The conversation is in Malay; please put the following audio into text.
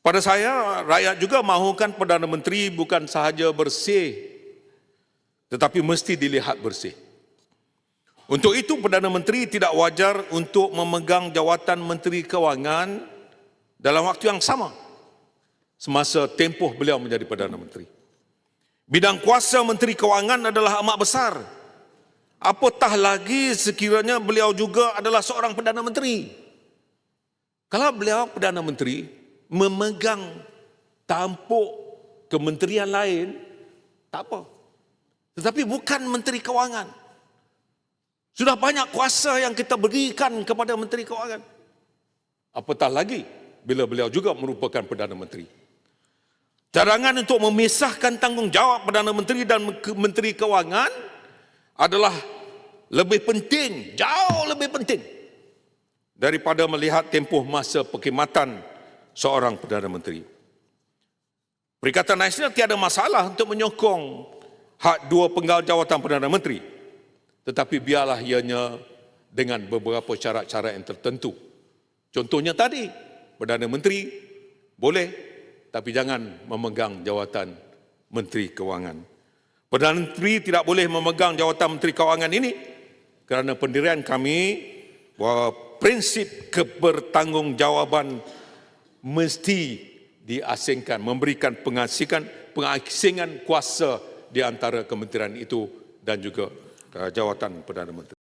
Pada saya, rakyat juga mahukan Perdana Menteri bukan sahaja bersih, tetapi mesti dilihat bersih. Untuk itu, Perdana Menteri tidak wajar untuk memegang jawatan Menteri Kewangan dalam waktu yang sama semasa tempoh beliau menjadi Perdana Menteri. Bidang kuasa Menteri Kewangan adalah amat besar. Apatah lagi sekiranya beliau juga adalah seorang Perdana Menteri. Kalau beliau Perdana Menteri memegang tampuk kementerian lain, tak apa. Tetapi bukan Menteri Kewangan. Sudah banyak kuasa yang kita berikan kepada Menteri Kewangan. Apatah lagi bila beliau juga merupakan Perdana Menteri. Cadangan untuk memisahkan tanggungjawab Perdana Menteri dan Menteri Kewangan adalah lebih penting, jauh lebih penting daripada melihat tempoh masa perkhidmatan seorang Perdana Menteri. Perikatan Nasional tiada masalah untuk menyokong hak dua penggal jawatan Perdana Menteri, tetapi biarlah ianya dengan beberapa syarat-syarat yang tertentu. Contohnya tadi, Perdana Menteri boleh tapi jangan memegang jawatan Menteri Kewangan. Perdana Menteri tidak boleh memegang jawatan Menteri Kewangan ini kerana pendirian kami bahawa prinsip kebertanggungjawaban mesti diasingkan, memberikan pengasingan kuasa di antara kementerian itu dan juga jawatan Perdana Menteri.